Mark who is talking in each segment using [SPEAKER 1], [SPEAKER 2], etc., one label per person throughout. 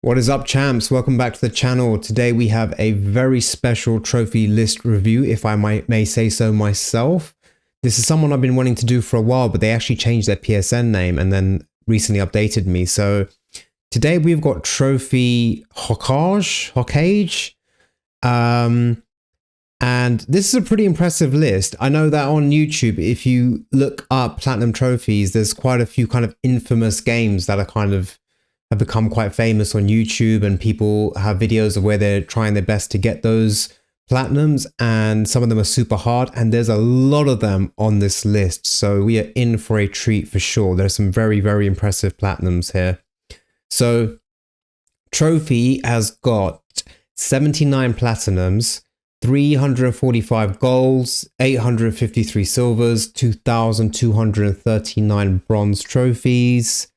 [SPEAKER 1] What is up, champs? Welcome back to the channel. Today we have a very special trophy list review, if I may say so myself. This is someone I've been wanting to do for a while, but they actually changed their PSN name and then recently updated me. So today we've got Trophy Hokage. And this is a pretty impressive list. I know that on YouTube, if you look up platinum trophies, there's quite a few kind of infamous games that are have become quite famous on YouTube, and people have videos of where they're trying their best to get those platinums, and some of them are super hard, and there's a lot of them on this list. So we are in for a treat for sure. There's some very, very impressive platinums here. So Trophy has got 79 platinums, 345 golds, 853 silvers, 2,239 bronze trophies.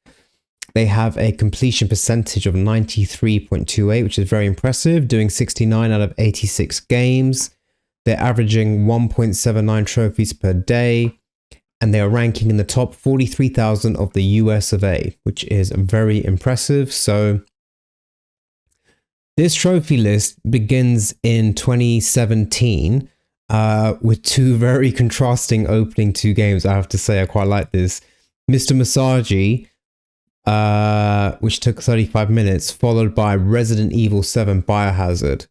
[SPEAKER 1] They have a completion percentage of 93.28, which is very impressive, doing 69 out of 86 games. They're averaging 1.79 trophies per day, and they are ranking in the top 43,000 of the US of A, which is very impressive. So this trophy list begins in 2017 with two very contrasting opening two games. I have to say, I quite like this. Mr. Masagi, which took 35 minutes, followed by Resident Evil 7 Biohazard,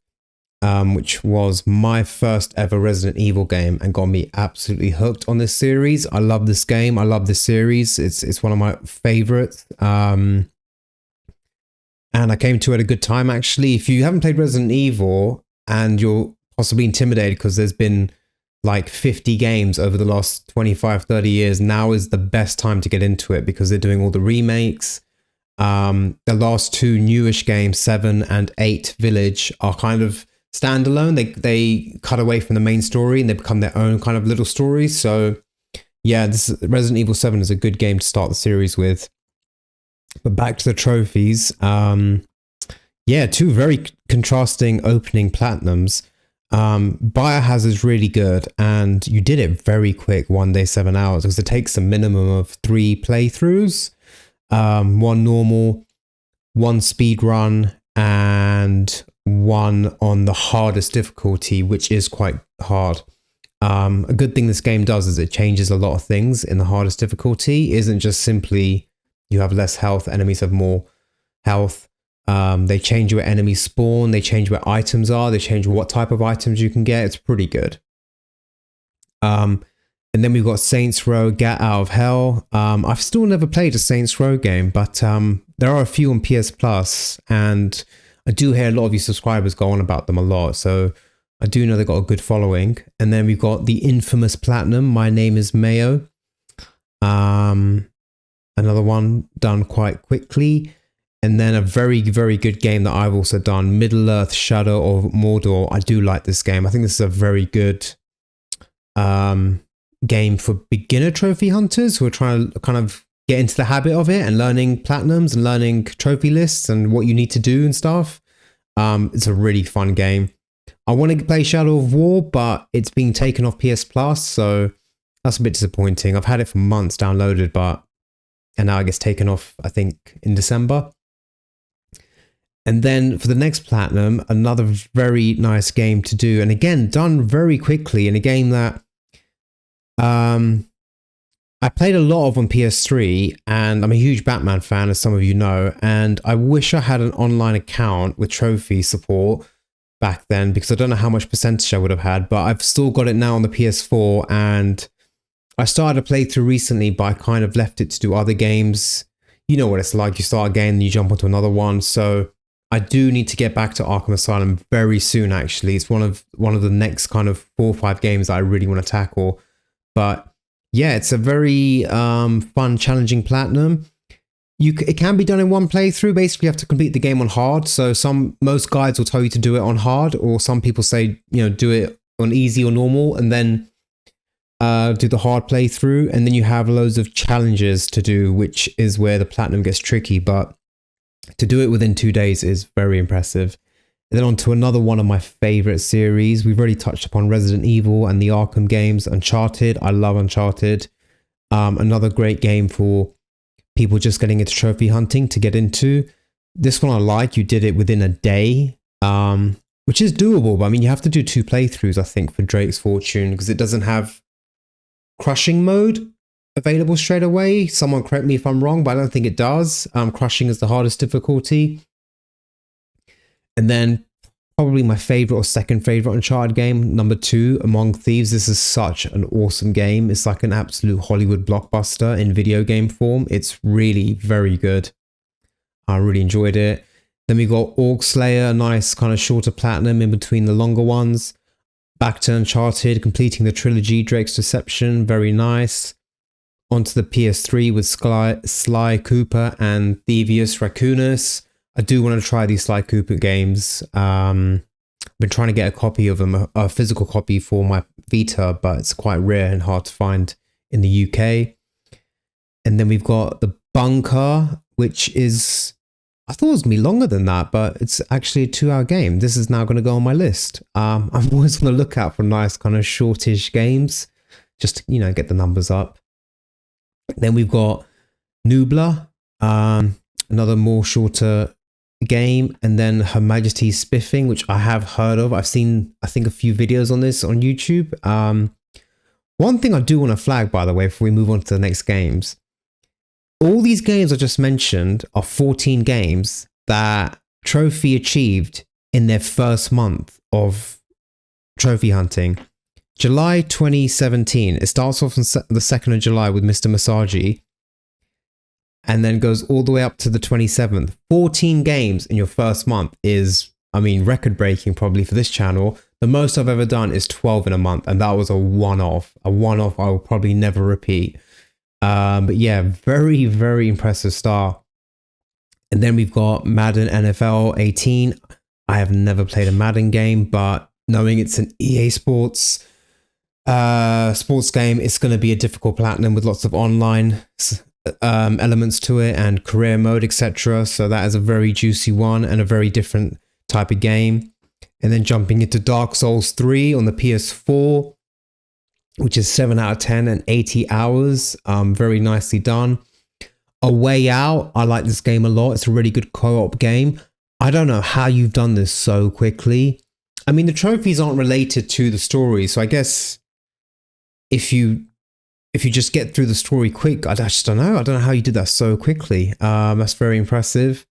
[SPEAKER 1] which was my first ever Resident Evil game and got me absolutely hooked on this series. I love this game. I love this series. It's one of my favorites. And I came to it at a good time, actually. If you haven't played Resident Evil and you're possibly intimidated because there's been like 50 games over the last 25, 30 years, now is the best time to get into it because they're doing all the remakes. The last two newish games, 7 and 8 Village, are kind of standalone. They cut away from the main story and they become their own kind of little stories. So yeah, this Resident Evil 7 is a good game to start the series with. But back to the trophies. Yeah, two very contrasting opening platinums. Biohazard is really good, and you did it very quick, 1 day, 7 hours, because it takes a minimum of 3 playthroughs, 1 normal, 1 speed run, and 1 on the hardest difficulty, which is quite hard. A good thing this game does is it changes a lot of things in the hardest difficulty. It isn't just simply you have less health, enemies have more health. They change where enemies spawn, they change where items are, they change what type of items you can get. It's pretty good. And then we've got Saints Row Get Out of Hell. I've still never played a Saints Row game, but there are a few on PS Plus, and I do hear a lot of you subscribers go on about them a lot, so I do know they've got a good following. And then we've got the infamous platinum, My Name is Mayo. Another one done quite quickly. And then a very, very good game that I've also done, Middle-earth Shadow of Mordor. I do like this game. I think this is a very good game for beginner trophy hunters who are trying to kind of get into the habit of it and learning platinums and learning trophy lists and what you need to do and stuff. It's a really fun game. I want to play Shadow of War, but it's being taken off PS Plus, so that's a bit disappointing. I've had it for months downloaded, and now it gets taken off, I think, in December. And then for the next platinum, another very nice game to do. And again, done very quickly in a game that I played a lot of on PS3, and I'm a huge Batman fan, as some of you know. And I wish I had an online account with trophy support back then, because I don't know how much percentage I would have had, but I've still got it now on the PS4. And I started a playthrough recently, but I kind of left it to do other games. You know what it's like. You start a game and you jump onto another one. So I do need to get back to Arkham Asylum very soon, actually. It's one of the next kind of 4 or 5 games that I really want to tackle. But yeah, it's a very fun, challenging platinum. It can be done in one playthrough. Basically, you have to complete the game on hard. So most guides will tell you to do it on hard, or some people say, do it on easy or normal, and then do the hard playthrough. And then you have loads of challenges to do, which is where the platinum gets tricky. But to do it within 2 days is very impressive. And then on to another one of my favorite series. We've already touched upon Resident Evil and the Arkham games. Uncharted. I love Uncharted. Another great game for people just getting into trophy hunting to get into. This one I like. You did it within a day, which is doable. But I mean, you have to do 2 playthroughs, I think, for Drake's Fortune because it doesn't have crushing mode available straight away. Someone correct me if I'm wrong, but I don't think it does. Crushing is the hardest difficulty. And then probably my favorite or second favorite Uncharted game, number 2, Among Thieves. This is such an awesome game. It's like an absolute Hollywood blockbuster in video game form. It's really very good. I really enjoyed it. Then we got Orc Slayer, a nice kind of shorter platinum in between the longer ones. Back to Uncharted, completing the trilogy, Drake's Deception, very nice. Onto the PS3 with Sly Cooper and Thievius Raccoonus. I do want to try these Sly Cooper games. I've been trying to get a copy of them, a physical copy for my Vita, but it's quite rare and hard to find in the UK. And then we've got The Bunker, which is, I thought it was going to be longer than that, but it's actually a 2-hour game. This is now going to go on my list. I'm always on the lookout for nice kind of shortish games, just to, get the numbers up. Then we've got Nubla, another more shorter game, and then Her Majesty's Spiffing, which I have heard of. I've seen, I think, a few videos on this on YouTube. One thing I do want to flag, by the way, before we move on to the next games, all these games I just mentioned are 14 games that Trophy achieved in their first month of trophy hunting. July 2017, it starts off on the 2nd of July with Mr. Masagi and then goes all the way up to the 27th. 14 games in your first month is, I mean, record breaking probably for this channel. The most I've ever done is 12 in a month, and that was a one-off I will probably never repeat. But yeah, very, very impressive start. And then we've got Madden NFL 18. I have never played a Madden game, but knowing it's an EA Sports sports game, it's going to be a difficult platinum with lots of online elements to it and career mode, etc. So that is a very juicy one and a very different type of game. And then jumping into Dark Souls 3 on the PS4, which is 7 out of 10 and 80 hours. Very nicely done. A Way Out, I like this game a lot. It's a really good co-op game. I don't know how you've done this so quickly. I mean, the trophies aren't related to the story, so I guess if you just get through the story quick, I just don't know. I don't know how you did that so quickly. That's very impressive.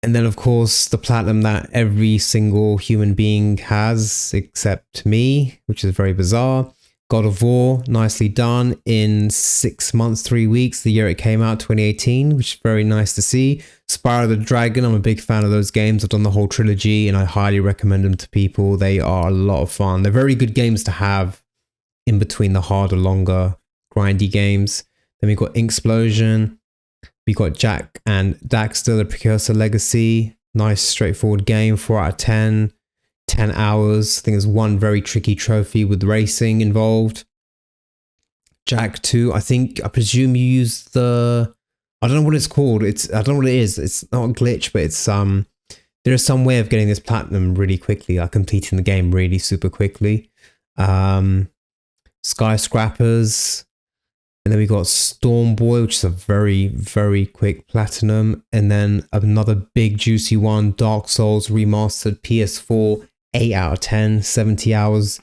[SPEAKER 1] And then, of course, the platinum that every single human being has, except me, which is very bizarre. God of War, nicely done in 6 months, 3 weeks, the year it came out, 2018, which is very nice to see. Spyro the Dragon, I'm a big fan of those games. I've done the whole trilogy and I highly recommend them to people. They are a lot of fun. They're very good games to have in between the harder, longer, grindy games. Then we've got Inksplosion. We got Jak and Daxter, the Precursor Legacy. Nice, straightforward game, 4 out of 10. 10 hours. I think there's one very tricky trophy with racing involved. Jak 2, I presume you use the, I don't know what it's called. I don't know what it is. It's not a glitch, but it's there is some way of getting this platinum really quickly, like completing the game really super quickly. Skyscrapers, and then we got Storm Boy, which is a very, very quick platinum, and then another big juicy one, Dark Souls Remastered PS4, 8 out of 10, 70 hours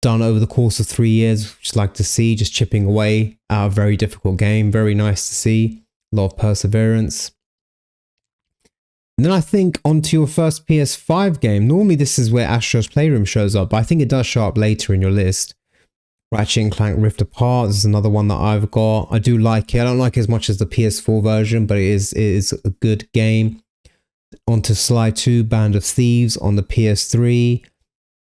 [SPEAKER 1] done over the course of 3 years, which I'd like to see, just chipping away at a very difficult game. Very nice to see, a lot of perseverance. And then I think onto your first PS5 game. Normally this is where Astro's Playroom shows up, but I think it does show up later in your list. Ratchet & Clank Rift Apart, this is another one that I've got. I do like it. I don't like it as much as the PS4 version, but it is a good game. Onto Sly 2, Band of Thieves on the PS3.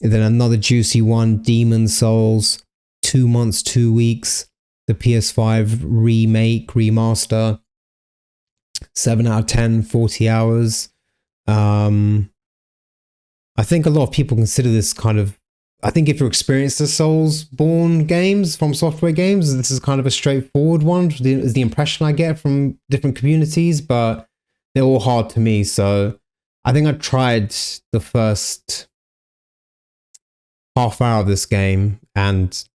[SPEAKER 1] And then another juicy one, Demon Souls, 2 months, 2 weeks. The PS5 remake, remaster. 7 out of 10, 40 hours. I think a lot of people consider this kind of, I think if you're experienced to Soulsborne games from Software Games, this is kind of a straightforward one, is the impression I get from different communities, but they're all hard to me. So I think I tried the first half hour of this game and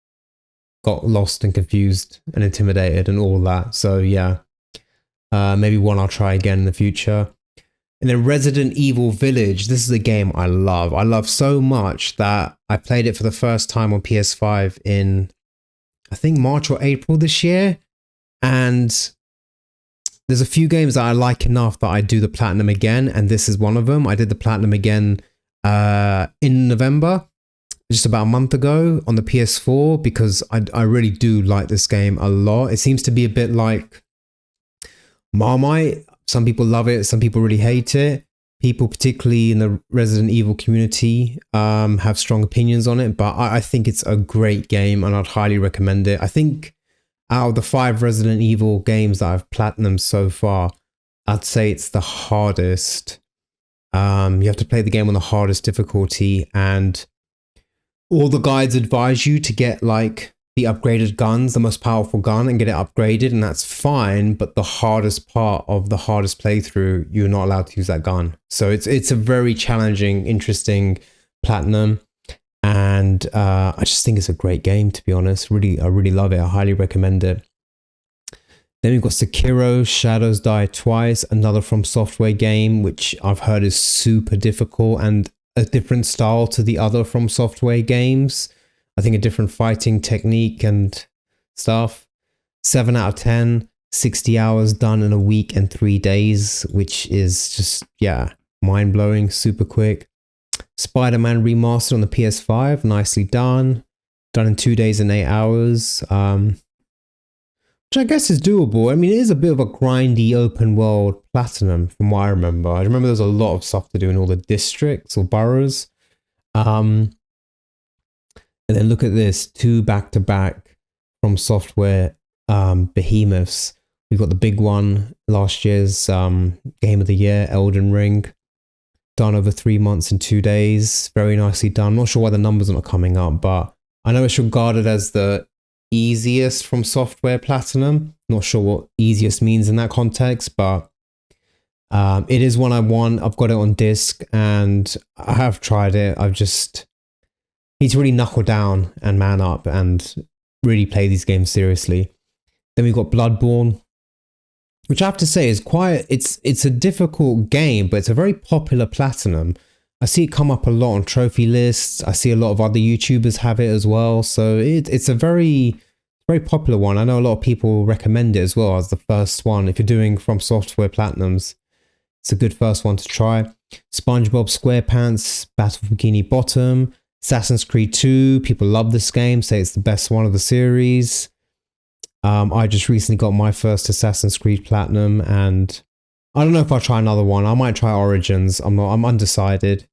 [SPEAKER 1] got lost and confused and intimidated and all that. So yeah, Maybe one I'll try again in the future. And then Resident Evil Village. This is a game I love. I love so much that I played it for the first time on PS5 in, I think, March or April this year. And there's a few games that I like enough that I do the platinum again. And this is one of them. I did the platinum again in November, just about a month ago on the PS4, because I really do like this game a lot. It seems to be a bit like Marmite. Some people love it, some people really hate it. People, particularly in the Resident Evil community, have strong opinions on it, but I think it's a great game and I'd highly recommend it. I think out of the 5 Resident Evil games that I've platinumed so far, I'd say it's the hardest. You have to play the game on the hardest difficulty, and all the guides advise you to get like the upgraded guns, the most powerful gun, and get it upgraded, and that's fine. But the hardest part of the hardest playthrough, you're not allowed to use that gun. So it's a very challenging, interesting platinum, and I just think it's a great game, to be honest. I really love it. I highly recommend it. Then we've got Sekiro: Shadows Die Twice, another From Software game, which I've heard is super difficult and a different style to the other From Software games. I think a different fighting technique and stuff. 7 out of 10, 60 hours done in a week and 3 days, which is just, yeah, mind-blowing, super quick. Spider-Man Remastered on the PS5, nicely done. Done in 2 days and 8 hours, which I guess is doable. I mean, it is a bit of a grindy open world platinum from what I remember. I remember there's a lot of stuff to do in all the districts or boroughs. And then look at this, 2 back-to-back From Software behemoths. We've got the big one, last year's Game of the Year, Elden Ring. Done over 3 months and 2 days. Very nicely done. I'm not sure why the numbers are not coming up, but I know it's regarded as the easiest From Software platinum. Not sure what easiest means in that context, but it is one I want. I've got it on disc and I have tried it. I've just need to really knuckle down and man up and really play these games seriously. Then we've got Bloodborne, which I have to say is quite, it's a difficult game, but it's a very popular platinum. I see it come up a lot on trophy lists. I see a lot of other YouTubers have it as well. So it's a very popular one. I know a lot of people recommend it as well as the first one. If you're doing From Software platinums, it's a good first one to try. SpongeBob SquarePants, Battle for Bikini Bottom, Assassin's Creed 2. People love this game, say it's the best one of the series. I just recently got my first Assassin's Creed Platinum, and I don't know if I'll try another one. I might try Origins. I'm undecided.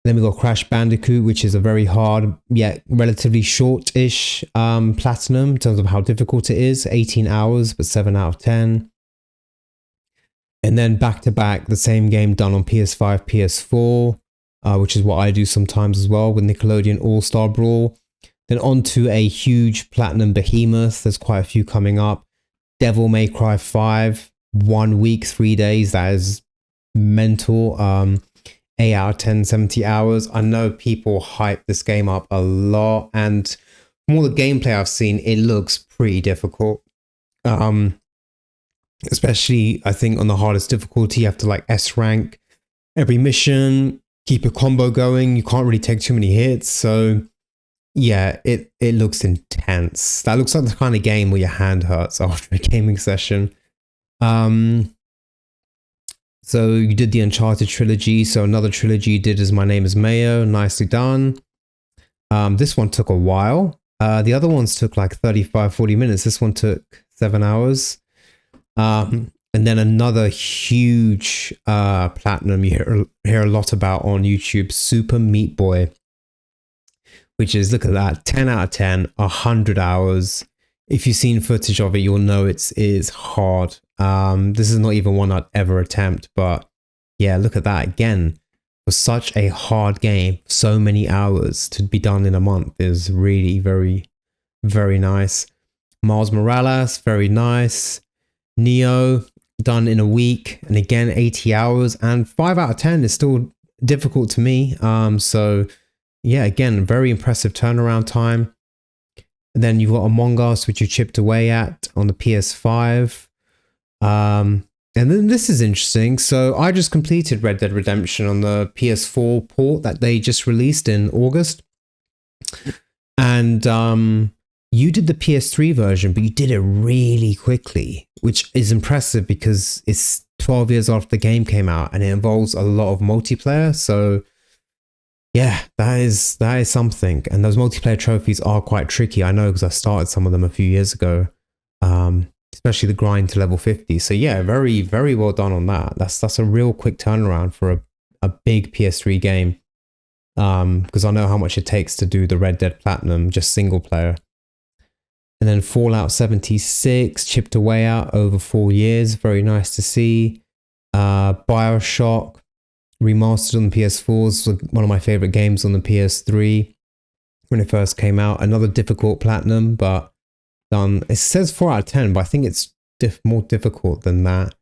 [SPEAKER 1] Then we got Crash Bandicoot, which is a very hard, yet relatively short-ish platinum in terms of how difficult it is. 18 hours, but 7 out of 10. And then back-to-back, the same game done on PS5, PS4. Which is what I do sometimes as well with Nickelodeon All-Star Brawl. Then on to a huge platinum behemoth. There's quite a few coming up. Devil May Cry 5, 1 week, 3 days. That is mental. 8 out of 10, 70 hours. I know people hype this game up a lot, and from all the gameplay I've seen, it looks pretty difficult. Especially, I think, on the hardest difficulty, you have to like S rank every mission, keep a combo going. You can't really take too many hits. So yeah, it looks intense. That looks like the kind of game where your hand hurts after a gaming session. So you did the Uncharted trilogy. So another trilogy you did is My Name is Mayo. Nicely done. This one took a while. The other ones took like 35, 40 minutes. This one took 7 hours. And then another huge platinum you hear a lot about on YouTube, Super Meat Boy, which is, look at that, 10 out of 10, 100 hours. If you've seen footage of it, you'll know it is hard. This is not even one I'd ever attempt, but yeah, look at that again. For such a hard game, so many hours to be done in a month is really very, very nice. Miles Morales, very nice. Neo, done in a week, and again 80 hours, and 5 out of 10 is still difficult to me. So yeah, again, very impressive turnaround time. And then you've got Among Us, which you chipped away at on the PS5. And then this is interesting. So I just completed Red Dead Redemption on the PS4 port that they just released in August. And you did the PS3 version, but you did it really quickly, which is impressive because it's 12 years after the game came out and it involves a lot of multiplayer. So yeah, that is something. And those multiplayer trophies are quite tricky. I know because I started some of them a few years ago. Especially the grind to level 50. So yeah, very, very well done on that. That's a real quick turnaround for a big PS3 game. Because I know how much it takes to do the Red Dead Platinum, just single player. And then Fallout 76, chipped away at over 4 years. Very nice to see. BioShock, remastered on the PS4, was one of my favorite games on the PS3 when it first came out. Another difficult platinum, but done. It says 4 out of 10, but I think it's more difficult than that.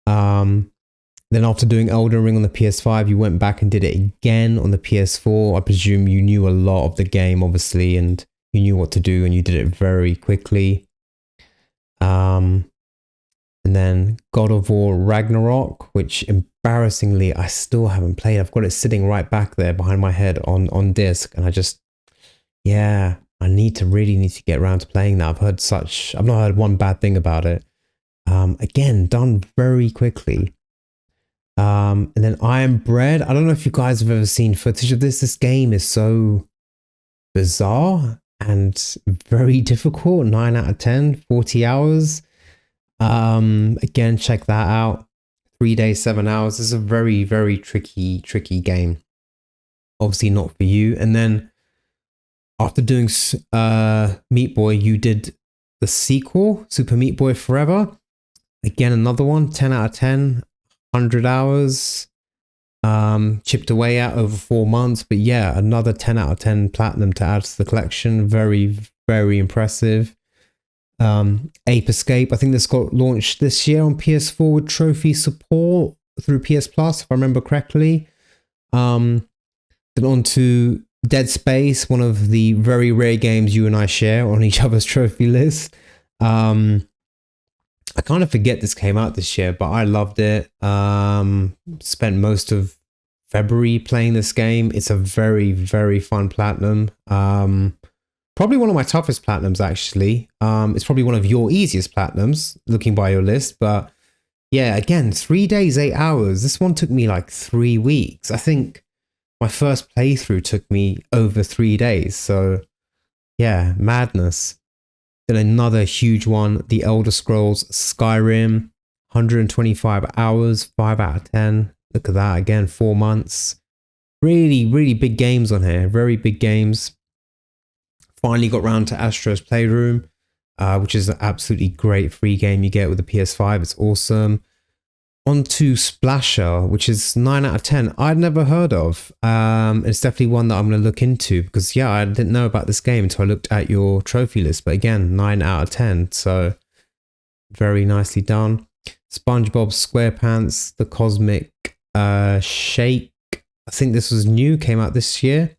[SPEAKER 1] Then after doing Elden Ring on the PS5, you went back and did it again on the PS4. I presume you knew a lot of the game, obviously, and you knew what to do, and you did it very quickly. And then God of War Ragnarok, which embarrassingly I still haven't played. I've got it sitting right back there behind my head on disc, and I really need to get around to playing that. I've not heard one bad thing about it. Again, done very quickly. And then Iron Bread. I don't know if you guys have ever seen footage of this. This game is so bizarre and very difficult. 9 out of 10, 40 hours. Again, check that out. 3 days, 7 hours. This is a very, very tricky game. Obviously not for you. And then after doing Meat Boy, you did the sequel, Super Meat Boy Forever. Again, another one, 10 out of 10, 100 hours. Chipped away at over 4 months. But yeah, another 10 out of 10 platinum to add to the collection. Very, very impressive. Ape Escape, I think this got launched this year on PS4 with trophy support through PS Plus, if I remember correctly. Then on to Dead Space, one of the very rare games you and I share on each other's trophy list. I kind of forget this came out this year, but I loved it. Spent most of February playing this game. It's a very, very fun platinum. Probably one of my toughest platinums, actually. It's probably one of your easiest platinums, looking by your list. But yeah, again, 3 days, 8 hours. This one took me like 3 weeks. I think my first playthrough took me over 3 days. So yeah, madness. Then another huge one, The Elder Scrolls Skyrim, 125 hours, 5 out of 10. Look at that, again, 4 months. Really, really big games on here, very big games. Finally got round to Astro's Playroom, which is an absolutely great free game you get with the PS5. It's awesome. On to Splasher, which is 9 out of 10. I'd never heard of. It's definitely one that I'm going to look into because, yeah, I didn't know about this game until I looked at your trophy list. But again, 9 out of 10. So very nicely done. SpongeBob SquarePants, The Cosmic Shake. I think this was new, came out this year.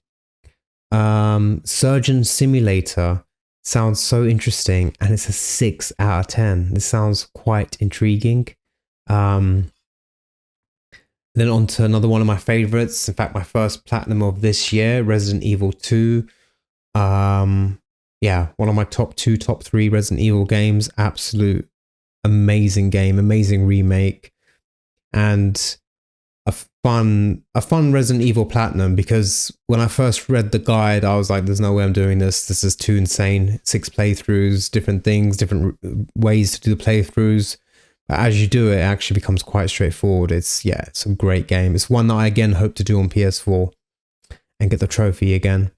[SPEAKER 1] Surgeon Simulator sounds so interesting, and it's a 6 out of 10. This sounds quite intriguing. Then on to another one of my favorites. In fact, my first platinum of this year, Resident Evil 2. Yeah, one of my top 3 Resident Evil games. Absolute amazing game, amazing remake, and a fun Resident Evil platinum, because when I first read the guide, I was like, there's no way I'm doing this. This is too insane. 6 playthroughs, different things, different ways to do the playthroughs. But as you do it, it actually becomes quite straightforward. It's a great game. It's one that I again hope to do on PS4 and get the trophy again.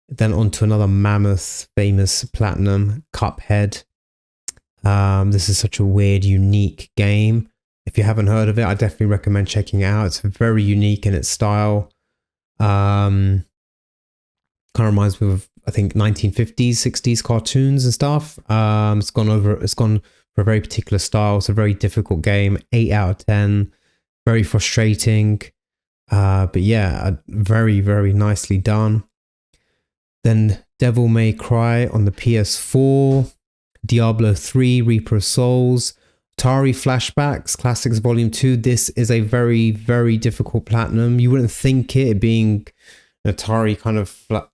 [SPEAKER 1] Then on to another mammoth, famous platinum, Cuphead. This is such a weird, unique game. If you haven't heard of it, I definitely recommend checking it out. It's very unique in its style. Kind of reminds me of, I think, 1950s, 60s cartoons and stuff. It's gone for a very particular style. It's a very difficult game. 8 out of 10. Very frustrating. But yeah, very, very nicely done. Then Devil May Cry on the PS4. Diablo 3, Reaper of Souls. Atari Flashbacks Classics Volume 2. This is a very, very difficult platinum. You wouldn't think it being an Atari kind of, not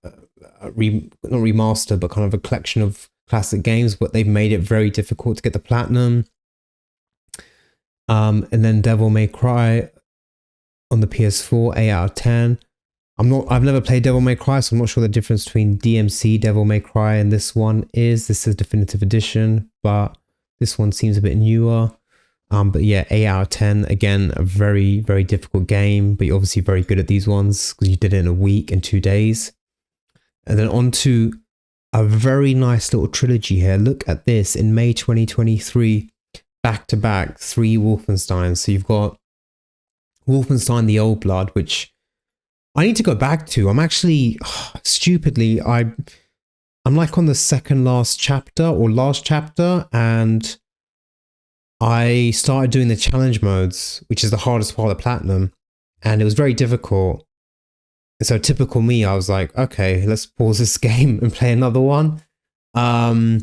[SPEAKER 1] remaster, but kind of a collection of classic games, but they've made it very difficult to get the platinum. And then Devil May Cry on the PS4, 8 out of 10. I've never played Devil May Cry, so I'm not sure the difference between DMC, Devil May Cry, and this one is. This is Definitive Edition, but this one seems a bit newer. But yeah, 8 out of 10. Again, a very, very difficult game, but you're obviously very good at these ones because you did it in a week and 2 days. And then on to a very nice little trilogy here. Look at this. In May 2023, back-to-back 3 Wolfensteins. So you've got Wolfenstein The Old Blood, which I need to go back to. I'm actually, stupidly, I'm like on the second last chapter or last chapter, and I started doing the challenge modes, which is the hardest part of the platinum, and it was very difficult. And so typical me, I was like, okay, let's pause this game and play another one. But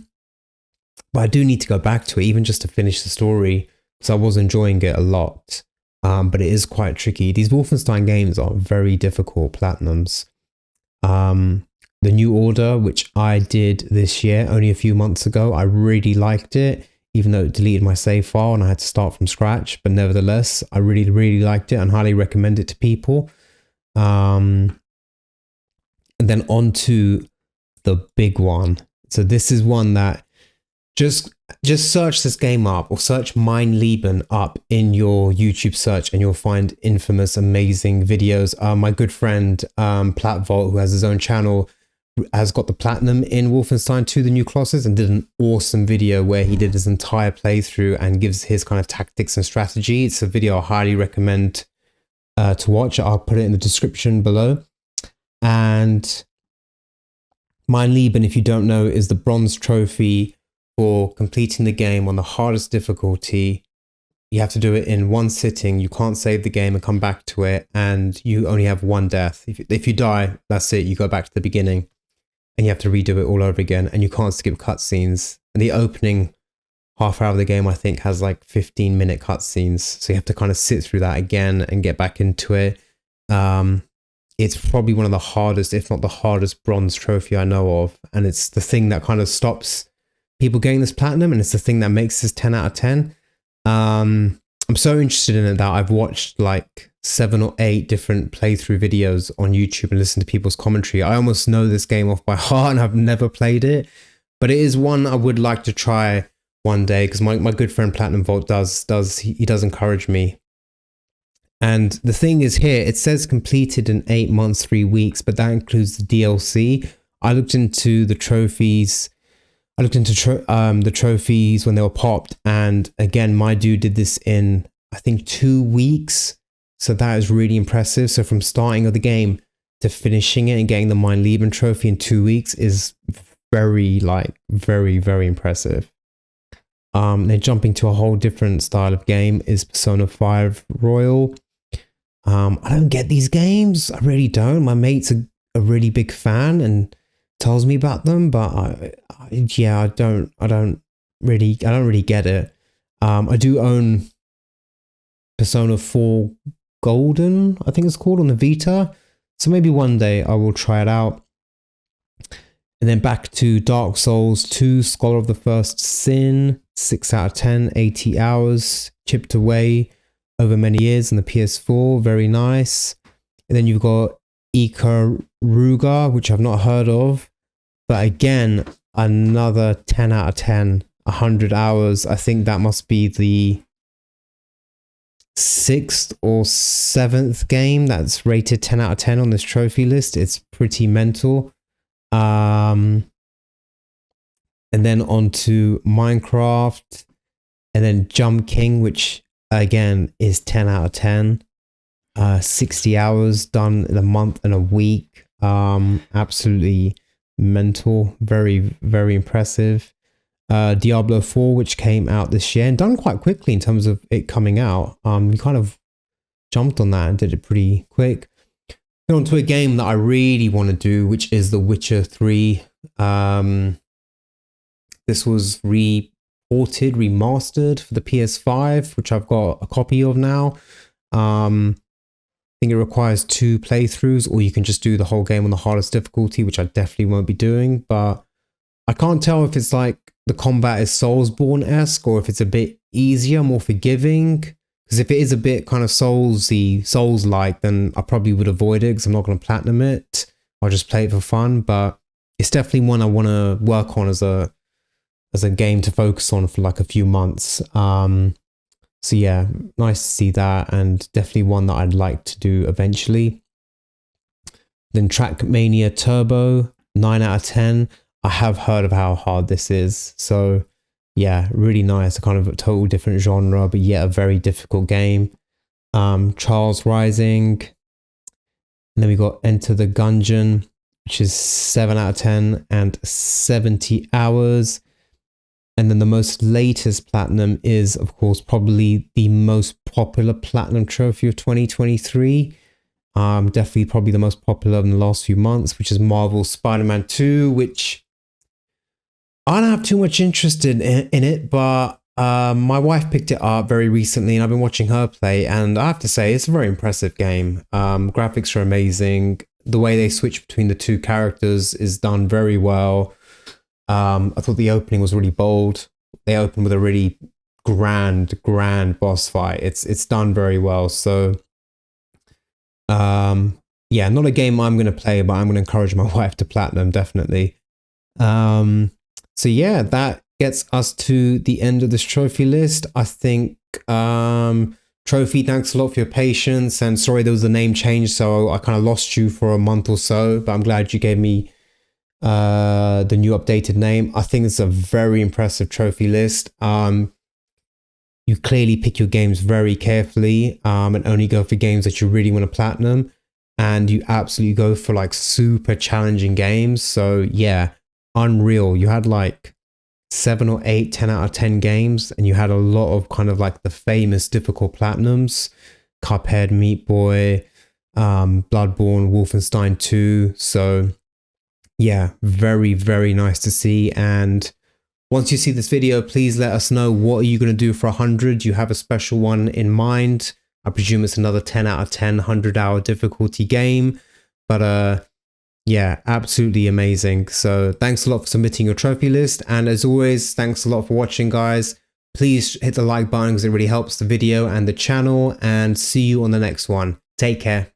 [SPEAKER 1] I do need to go back to it, even just to finish the story, because I was enjoying it a lot. But it is quite tricky. These Wolfenstein games are very difficult platinums. The New Order, which I did this year, only a few months ago, I really liked it, even though it deleted my save file and I had to start from scratch. But nevertheless, I really, really liked it and highly recommend it to people. And then on to the big one. So this is one that just search this game up, or search Mein Leben up in your YouTube search, and you'll find infamous, amazing videos. My good friend Platvolt, who has his own channel, has got the platinum in Wolfenstein 2: The New Colossus, and did an awesome video where he did his entire playthrough and gives his kind of tactics and strategy. It's a video I highly recommend to watch. I'll put it in the description below. And Mein Leben, if you don't know, is the bronze trophy for completing the game on the hardest difficulty. You have to do it in one sitting. You can't save the game and come back to it, and you only have one death. If you die, that's it. You go back to the beginning, and you have to redo it all over again, and you can't skip cutscenes. And the opening half hour of the game, I think, has like 15-minute cutscenes, so you have to kind of sit through that again and get back into it. It's probably one of the hardest, if not the hardest, bronze trophy I know of, and it's the thing that kind of stops people getting this platinum, and it's the thing that makes this 10 out of 10. I'm so interested in it that I've watched like 7 or 8 different playthrough videos on YouTube and listened to people's commentary. I almost know this game off by heart, and I've never played it, but it is one I would like to try one day, because my good friend Platinum Vault does encourage me. And the thing is here, it says completed in 8 months, 3 weeks, but that includes the DLC. I looked into the trophies. I looked into the trophies when they were popped, and again, my dude did this in, I think, 2 weeks. So that is really impressive. So from starting of the game to finishing it and getting the Mein Leben trophy in 2 weeks is very, very impressive. Then jumping to a whole different style of game is Persona 5 Royal. I don't get these games. I really don't. My mate's a really big fan and tells me about them, but I don't really get it. I do own Persona 4 Golden, I think it's called, on the Vita. So maybe one day I will try it out. And then back to Dark Souls 2, Scholar of the First Sin, 6 out of 10, 80 hours, chipped away over many years on the PS4, very nice. And then you've got Ikaruga, which I've not heard of, but again, another 10 out of 10, 100 hours. I think that must be the 6th or 7th game that's rated 10 out of 10 on this trophy list. It's pretty mental. And then on to Minecraft, and then Jump King, which again is 10 out of 10. 60 hours done in a month and a week. Absolutely mental. Very, very impressive. Diablo 4, which came out this year and done quite quickly in terms of it coming out. We kind of jumped on that and did it pretty quick. On to a game that I really want to do, which is The Witcher 3. This was ported, remastered for the PS5, which I've got a copy of now. I think it requires 2 playthroughs, or you can just do the whole game on the hardest difficulty, which I definitely won't be doing. But I can't tell if it's like the combat is Soulsborne-esque or if it's a bit easier, more forgiving. Because if it is a bit kind of Souls-like, then I probably would avoid it because I'm not going to platinum it. I'll just play it for fun. But it's definitely one I want to work on as a game to focus on for like a few months. So yeah, nice to see that, and definitely one that I'd like to do eventually. Then Trackmania Turbo, 9 out of 10. I have heard of how hard this is. So yeah, really nice. A kind of a total different genre, but yet a very difficult game. Charles Rising. And then we got Enter the Gungeon, which is 7 out of 10 and 70 hours. And then the most latest platinum is, of course, probably the most popular platinum trophy of 2023. Definitely probably the most popular in the last few months, which is Marvel's Spider-Man 2, which I don't have too much interest in it, but my wife picked it up very recently and I've been watching her play, and I have to say it's a very impressive game. Graphics are amazing. The way they switch between the two characters is done very well. I thought the opening was really bold. They open with a really grand boss fight. It's done very well. So yeah, not a game I'm going to play, but I'm going to encourage my wife to platinum, definitely. So yeah, that gets us to the end of this trophy list. I think Trophy, thanks a lot for your patience, and sorry there was a name change, so I kind of lost you for a month or so, but I'm glad you gave me the new updated name. I think it's a very impressive trophy list. You clearly pick your games very carefully, and only go for games that you really want to platinum, and you absolutely go for like super challenging games. So yeah, unreal. You had like 7 or 8 10 out of 10 games, and you had a lot of kind of like the famous difficult platinums: Cuphead, Meat Boy, Bloodborne, Wolfenstein 2. So yeah, very, very nice to see. And once you see this video, please let us know, what are you going to do for 100? Do you have a special one in mind? I presume it's another 10 out of 10 100-hour difficulty game, but yeah, absolutely amazing. So thanks a lot for submitting your trophy list, and as always, thanks a lot for watching, guys. Please hit the like button because it really helps the video and the channel, and see you on the next one. Take care.